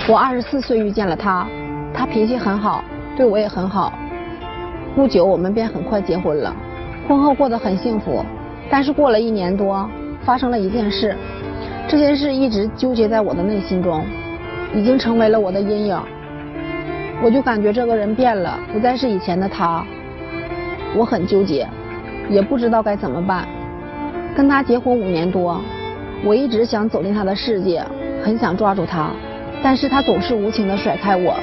我24岁遇见了他，他脾气很好，对我也很好。不久我们便很快结婚了，婚后过得很幸福。但是过了1年多，发生了一件事，这件事一直纠结在我的内心中，已经成为了我的阴影。我就感觉这个人变了，不再是以前的他。我很纠结，也不知道该怎么办。跟他结婚5年多，我一直想走进他的世界，很想抓住他，但是他总是无情地甩开我。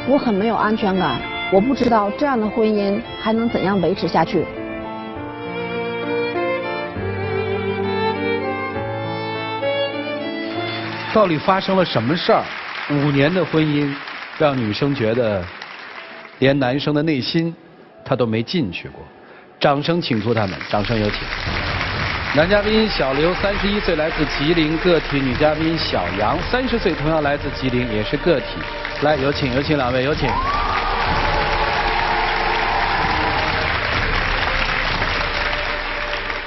我很没有安全感，我不知道这样的婚姻还能怎样维持下去。到底发生了什么事儿？5年的婚姻，让女生觉得连男生的内心她都没进去过。掌声请出他们，掌声有请。男嘉宾小刘31岁，来自吉林个体；女嘉宾小杨30岁，同样来自吉林，也是个体。来，有请2位，有请。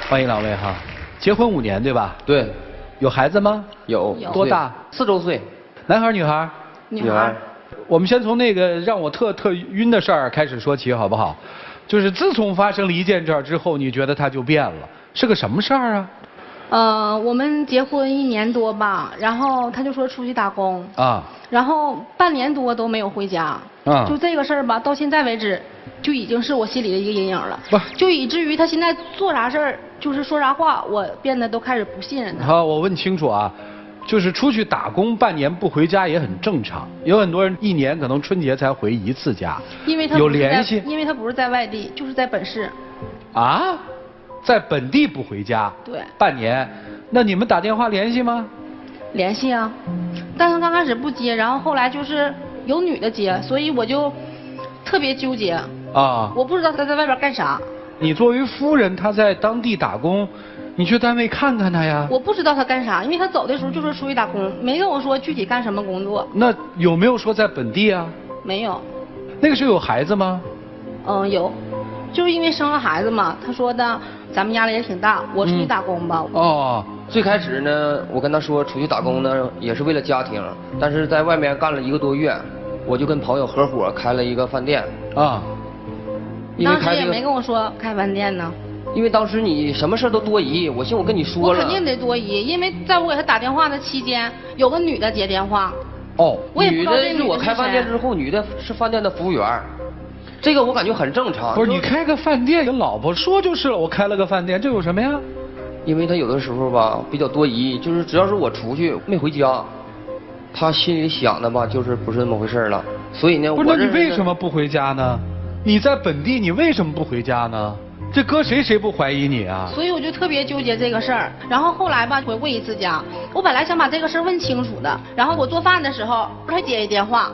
欢迎2位哈。结婚5年对吧？对。有孩子吗？有。多大？4周岁。男孩女孩？女孩。我们先从那个让我特晕的事儿开始说起，好不好？就是自从发生了一件这儿之后，你觉得他就变了，是个什么事儿啊？我们结婚1年多吧，然后他就说出去打工啊，然后半年多都没有回家啊，就这个事儿吧，到现在为止就已经是我心里的一个阴影了，不，就以至于他现在做啥事儿，就是说啥话，我变得都开始不信任他。好，我问清楚啊。就是出去打工半年不回家也很正常，有很多人1年可能春节才回1次家，因为他有联系，因为他不是在外地，就是在本市。啊，在本地不回家？对。半年，那你们打电话联系吗？联系啊，但是刚开始不接，然后后来就是有女的接，所以我就特别纠结。啊。我不知道他在外边干啥。你作为夫人，他在当地打工。你去单位看看他呀。我不知道他干啥，因为他走的时候就说出去打工，没跟我说具体干什么工作。那有没有说在本地啊？没有。那个时候有孩子吗？有，就是因为生了孩子嘛。他说的咱们压力也挺大，我出去打工吧。哦，最开始呢，我跟他说出去打工呢，也是为了家庭，但是在外面干了1个多月，我就跟朋友合伙开了一个饭店。啊。当时也没跟我说开饭店呢。因为当时你什么事都多疑，我寻我跟你说了。我肯定得多疑，因为在我给他打电话的期间，有个女的接电话。哦。我也不知道这女的是谁。女的是我开饭店之后，女的是饭店的服务员，这个我感觉很正常。不是你开个饭店，跟老婆说就是了，我开了个饭店，这有什么呀？因为他有的时候吧比较多疑，就是只要是我出去没回家，他心里想的吧就是不是那么回事了。所以呢，不是那你为什么不回家呢？你在本地，你为什么不回家呢？这搁谁不怀疑你啊？所以我就特别纠结这个事儿。然后后来吧，回过1次家，我本来想把这个事儿问清楚的。然后我做饭的时候，他接一电话，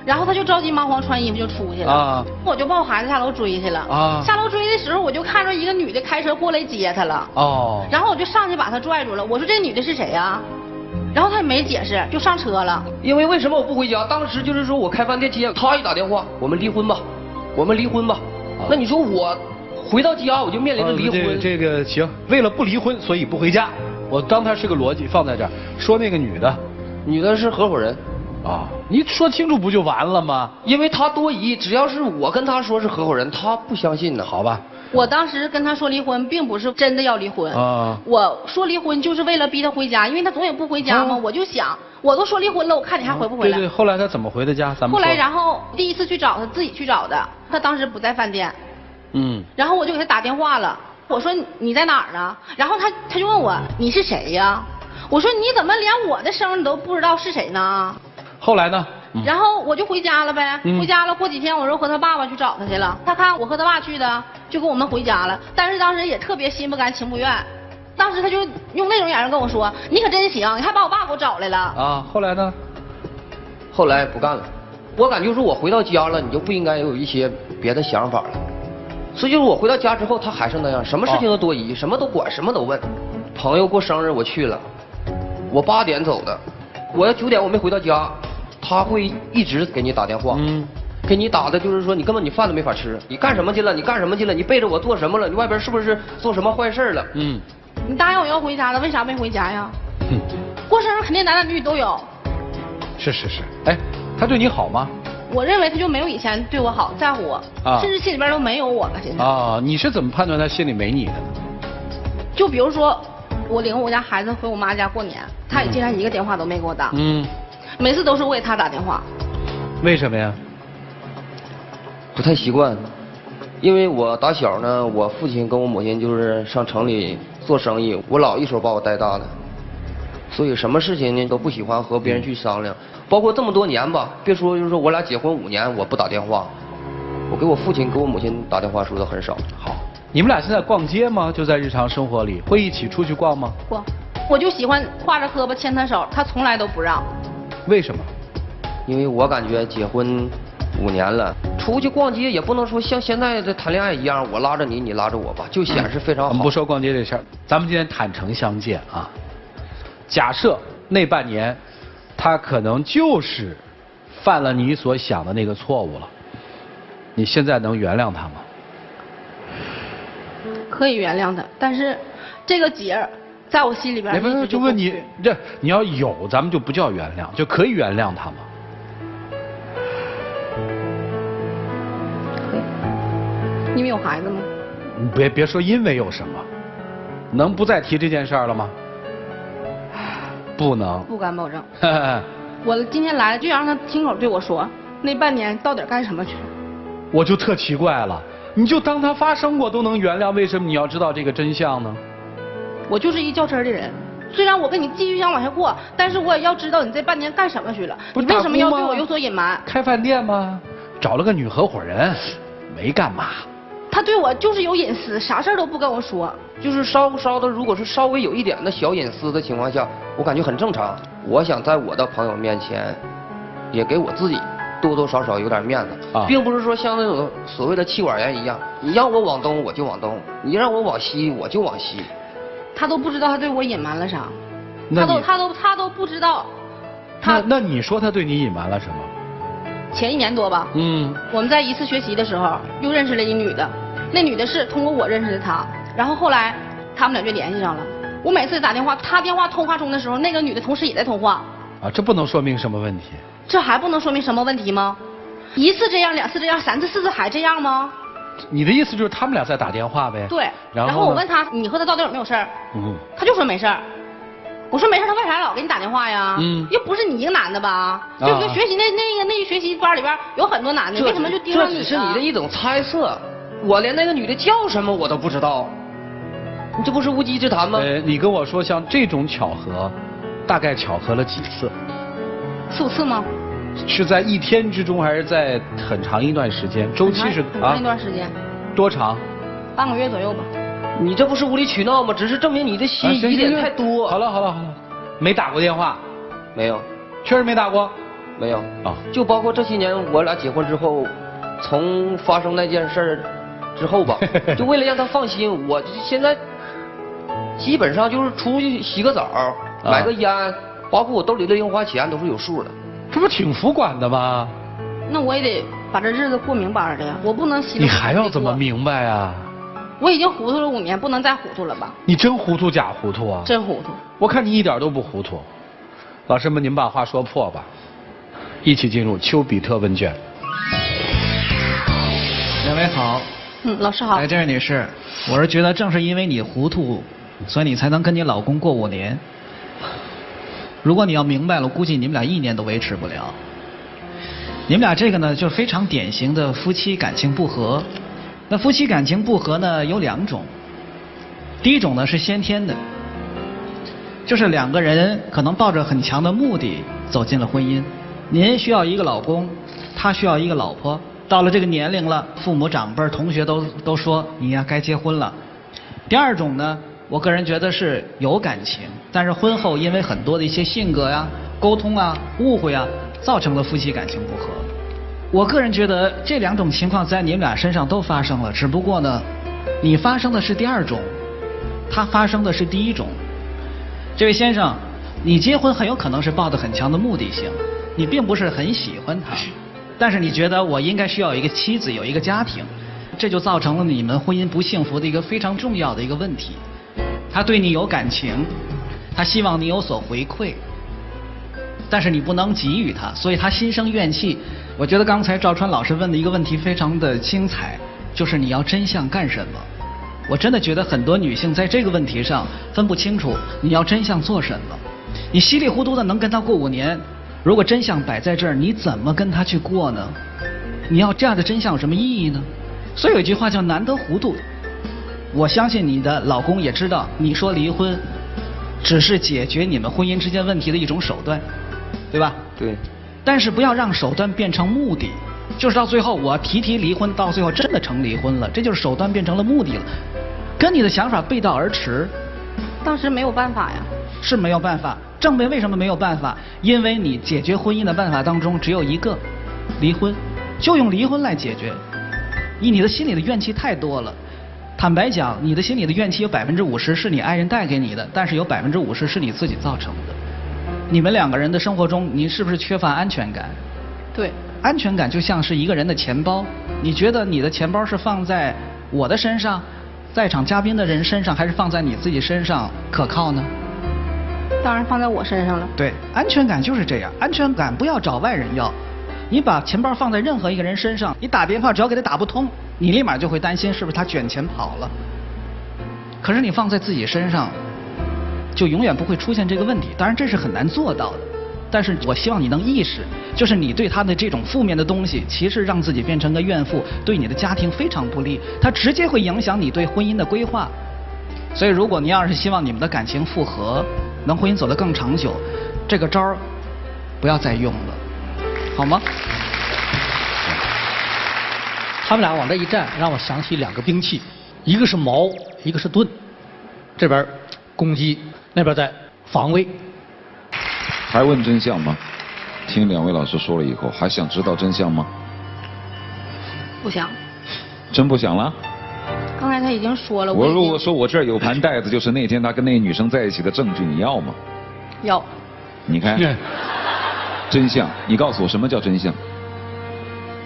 然后他就着急忙慌穿衣服就出去了。啊！我就抱孩子下楼追去了。啊！下楼追的时候，我就看着一个女的开车过来接他了。哦！然后我就上去把他拽住了，我说这女的是谁呀？然后他也没解释，就上车了。因为什么我不回家？当时就是说我开饭店期间，他一打电话，我们离婚吧，我们离婚吧。那你说我回到家我就面临着离婚。这个行，为了不离婚，所以不回家。我当它是个逻辑放在这儿。说那个女的是合伙人。啊，你说清楚不就完了吗？因为他多疑，只要是我跟他说是合伙人，他不相信呢。好吧。我当时跟他说离婚，并不是真的要离婚啊。我说离婚就是为了逼他回家，因为他总也不回家嘛。我就想，我都说离婚了，我看你还回不回来？对，后来他怎么回的家？咱们后来，然后第1次去找他，自己去找的。他当时不在饭店。然后我就给他打电话了，我说你在哪儿呢？然后他就问我你是谁呀？我说你怎么连我的声你都不知道是谁呢？后来呢？然后我就回家了呗，回家了。过几天我又和他爸爸去找他去了，他看我和他爸去的，就跟我们回家了。但是当时也特别心不甘情不愿，当时他就用那种眼神跟我说：“你可真行，你还把我爸给我找来了。”啊，后来呢？后来不干了。我感觉说我回到家了，你就不应该有一些别的想法了。所以就是我回到家之后，他还是那样，什么事情都多疑，什么都管，什么都问。朋友过生日我去了，我8点走的，我要9点我没回到家，他会一直给你打电话，给你打的就是说你根本你饭都没法吃，你干什么去了？你干什么去了？你背着我做什么了？你外边是不是做什么坏事了？你答应我要回家了，为啥没回家呀？过生日肯定男男女女都有。是是是，哎，他对你好吗？我认为他就没有以前对我好，在乎我，甚至心里边都没有我了。现在啊，你是怎么判断他心里没你的呢？就比如说，我领我家孩子回我妈家过年，他也竟然一个电话都没给我打。每次都是我给他打电话。为什么呀？不太习惯，因为我打小呢，我父亲跟我母亲就是上城里做生意，我姥一手把我带大的，所以什么事情呢都不喜欢和别人去商量，包括这么多年吧，别说就是说我俩结婚5年，我不打电话，我给我父亲给我母亲打电话说的很少。好，你们俩现在逛街吗？就在日常生活里会一起出去逛吗？逛，我就喜欢挎着胳膊牵他手，他从来都不让。为什么？因为我感觉结婚5年了，出去逛街也不能说像现在的谈恋爱一样，我拉着你，你拉着我吧，就显示非常好。我们不说逛街这事儿，咱们今天坦诚相见啊。假设那半年，他可能就是犯了你所想的那个错误了，你现在能原谅他吗？可以原谅他，但是这个结儿在我心里边一直就问你，这你要有，咱们就不叫原谅，就可以原谅他吗？可以，因为有孩子吗？你别说因为有什么，能不再提这件事儿了吗？不能。不敢保证。我今天来了就想让他亲口对我说，那半年到底干什么去？我就特奇怪了，你就当他发生过都能原谅，为什么你要知道这个真相呢？我就是一较真的人，虽然我跟你继续想往下过，但是我也要知道你这半年干什么去了，你为什么要对我有所隐瞒？开饭店吗？找了个女合伙人，没干嘛。他对我就是有隐私，啥事儿都不跟我说。就是稍的，如果是稍微有一点的小隐私的情况下，我感觉很正常。我想在我的朋友面前，也给我自己多多少少有点面子，并不是说像那种所谓的妻管严一样，你让我往东我就往东，你让我往西我就往西。他都不知道他对我隐瞒了啥，他都不知道。那你说他对你隐瞒了什么？前1年多吧，我们在一次学习的时候又认识了一女的，那女的是通过我认识的他，然后后来他们俩就联系上了。我每次打电话，他电话通话中的时候，那个女的同时也在通话。啊，这不能说明什么问题？这还不能说明什么问题吗？1次这样，2次这样，3次4次还这样吗？你的意思就是他们俩在打电话呗？对。然后我问他，你和他到底有没有事儿？他就说没事儿。我说没事，他为啥老给你打电话呀？又不是你一个男的吧？就是学习那学习班里边有很多男的，为什么就盯上你？这只是你的一种猜测，我连那个女的叫什么我都不知道，你这不是无稽之谈吗？你跟我说像这种巧合，大概巧合了几次？4、5次吗？是在1天之中，还是在很长一段时间？周期是很长一段时间。多长？半个月左右吧。你这不是无理取闹吗？只是证明你的心疑点太多。好了，没打过电话？没有。确实没打过？没有。啊，就包括这些年我俩结婚之后，从发生那件事之后吧，就为了让他放心，我现在基本上就是出去洗个澡，买个烟，包括我兜里的零花钱都是有数的。这不挺服管的吗？那我也得把这日子过明白的呀，我不能洗。你还要怎么明白啊？我已经糊涂了5年，不能再糊涂了吧？你真糊涂假糊涂啊？真糊涂。我看你一点都不糊涂。老师们，您把话说破吧。一起进入丘比特问卷。两位好。老师好。哎，这位女士，我是觉得正是因为你糊涂，所以你才能跟你老公过5年。如果你要明白了，估计你们俩1年都维持不了。你们俩这个呢，就是非常典型的夫妻感情不和。那夫妻感情不和呢，有2种。第一种呢是先天的，就是2个人可能抱着很强的目的走进了婚姻。您需要一个老公，他需要一个老婆。到了这个年龄了，父母长辈同学都说你呀该结婚了。第2种呢，我个人觉得是有感情，但是婚后因为很多的一些性格呀、沟通啊、误会啊，造成了夫妻感情不和。我个人觉得这2种情况在你们俩身上都发生了，只不过呢，你发生的是第2种，他发生的是第1种。这位先生，你结婚很有可能是抱着很强的目的性，你并不是很喜欢他，但是你觉得我应该需要一个妻子，有一个家庭，这就造成了你们婚姻不幸福的一个非常重要的一个问题。他对你有感情，他希望你有所回馈，但是你不能给予他，所以他心生怨气。我觉得刚才赵川老师问的一个问题非常的精彩，就是你要真相干什么？我真的觉得很多女性在这个问题上分不清楚你要真相做什么。你稀里糊涂的能跟他过5年，如果真相摆在这儿，你怎么跟他去过呢？你要这样的真相有什么意义呢？所以有一句话叫难得糊涂。我相信你的老公也知道，你说离婚只是解决你们婚姻之间问题的一种手段，对吧？对。但是不要让手段变成目的，就是到最后我提离婚，到最后真的成离婚了，这就是手段变成了目的了，跟你的想法背道而驰。当时没有办法呀。是没有办法。郑梅为什么没有办法？因为你解决婚姻的办法当中只有一个，离婚，就用离婚来解决。你的心里的怨气太多了。坦白讲，你的心里的怨气有50%是你爱人带给你的，但是有50%是你自己造成的。你们2个人的生活中，你是不是缺乏安全感？对。安全感就像是一个人的钱包，你觉得你的钱包是放在我的身上，在场嘉宾的人身上，还是放在你自己身上可靠呢？当然放在我身上了。对，安全感就是这样，安全感不要找外人要。你把钱包放在任何一个人身上，你打电话只要给他打不通，你立马就会担心是不是他卷钱跑了。可是你放在自己身上，就永远不会出现这个问题。当然这是很难做到的，但是我希望你能意识，就是你对他的这种负面的东西，其实让自己变成个怨妇，对你的家庭非常不利，它直接会影响你对婚姻的规划。所以如果你要是希望你们的感情复合，能婚姻走得更长久，这个招儿不要再用了，好吗？他们俩往这一站，让我想起2个兵器，一个是矛，一个是盾，这边攻击，那边在防卫。还问真相吗？听2位老师说了以后，还想知道真相吗？不想。真不想了？刚才他已经说了。我如果说我这儿有盘带子，就是那天他跟那女生在一起的证据，你要吗？要。你看，真相，你告诉我什么叫真相？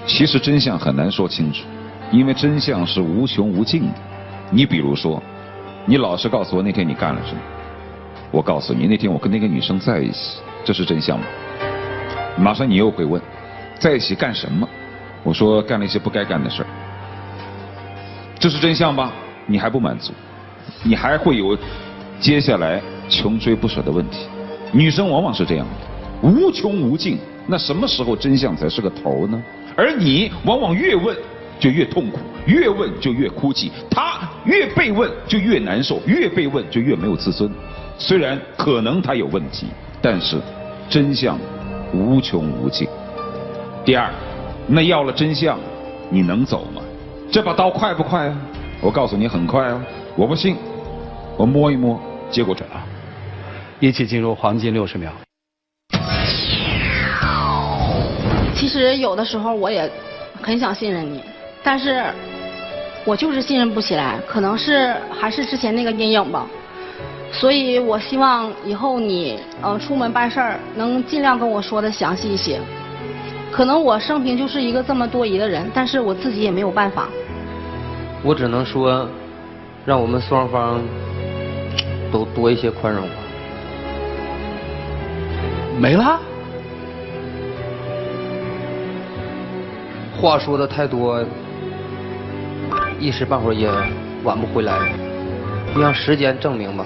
其实真相很难说清楚，因为真相是无穷无尽的。你比如说，你老实告诉我那天你干了什么，我告诉你那天我跟那个女生在一起，这是真相吗？马上你又会问，在一起干什么？我说干了一些不该干的事儿，这是真相吧？你还不满足，你还会有接下来穷追不舍的问题。女生往往是这样的，无穷无尽，那什么时候真相才是个头呢？而你往往越问就越痛苦，越问就越哭泣，他越被问就越难受，越被问就越没有自尊。虽然可能他有问题，但是真相无穷无尽。第二，那要了真相，你能走吗？这把刀快不快啊？我告诉你很快啊！我不信，我摸一摸，结果准了。一起进入黄金60秒。其实有的时候我也很想信任你，但是我就是信任不起来，可能是还是之前那个阴影吧。所以我希望以后你出门办事儿能尽量跟我说的详细一些。可能我生平就是一个这么多疑的人，但是我自己也没有办法。我只能说，让我们双方都多一些宽容吧。没了。话说的太多，一时半会儿也挽不回来，就让时间证明吧。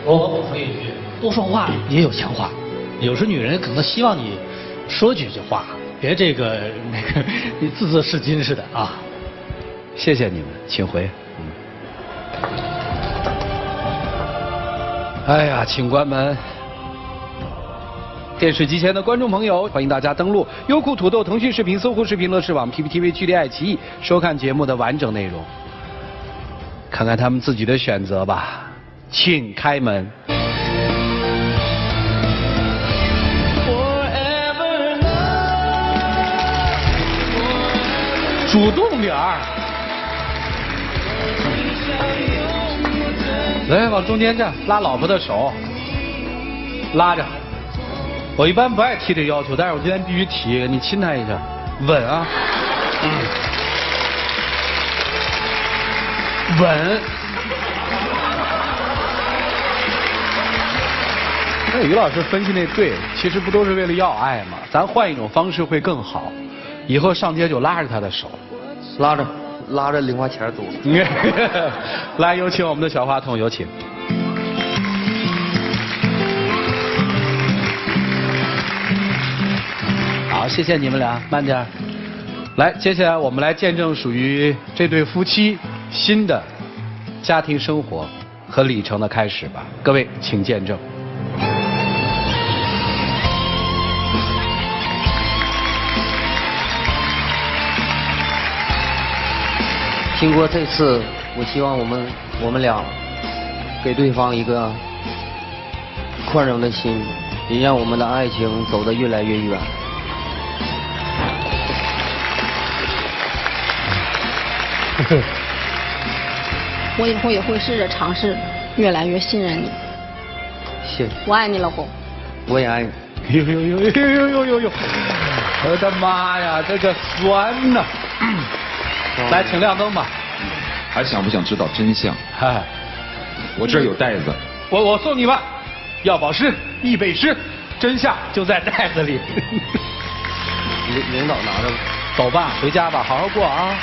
我补充一句，多说话也有强化，有时女人可能希望你说几句话，别那个你字是金似的啊。谢谢你们，请回。哎呀，请关门。电视机前的观众朋友，欢迎大家登录优酷、土豆、腾讯视频、搜狐视频、乐视网、PPTV、趣力爱奇艺，收看节目的完整内容。看看他们自己的选择吧，请开门。主动点儿，来往中间站，拉老婆的手，拉着。我一般不爱提这要求，但是我今天必须提，你亲他一下，稳啊，稳。刚才于老师分析那对，其实不都是为了要爱吗？咱换一种方式会更好。以后上街就拉着他的手，拉着零花钱走。来，有请我们的小话筒，有请。好，谢谢你们俩，慢点。来，接下来我们来见证属于这对夫妻新的家庭生活和里程的开始吧。各位，请见证。经过这次，我希望我们俩给对方一个宽容的心，也让我们的爱情走得越来越远。我以后也会试着尝试，越来越信任你。谢谢。我爱你，老公。我也爱你。呦呦呦呦呦呦呦呦！我的妈呀，这个酸呐！来，请亮灯吧。还想不想知道真相？嗨，我这儿有袋子。我送你吧，要保湿，易背诗，真相就在袋子里。领导拿着吧。走吧，回家吧，好好过啊。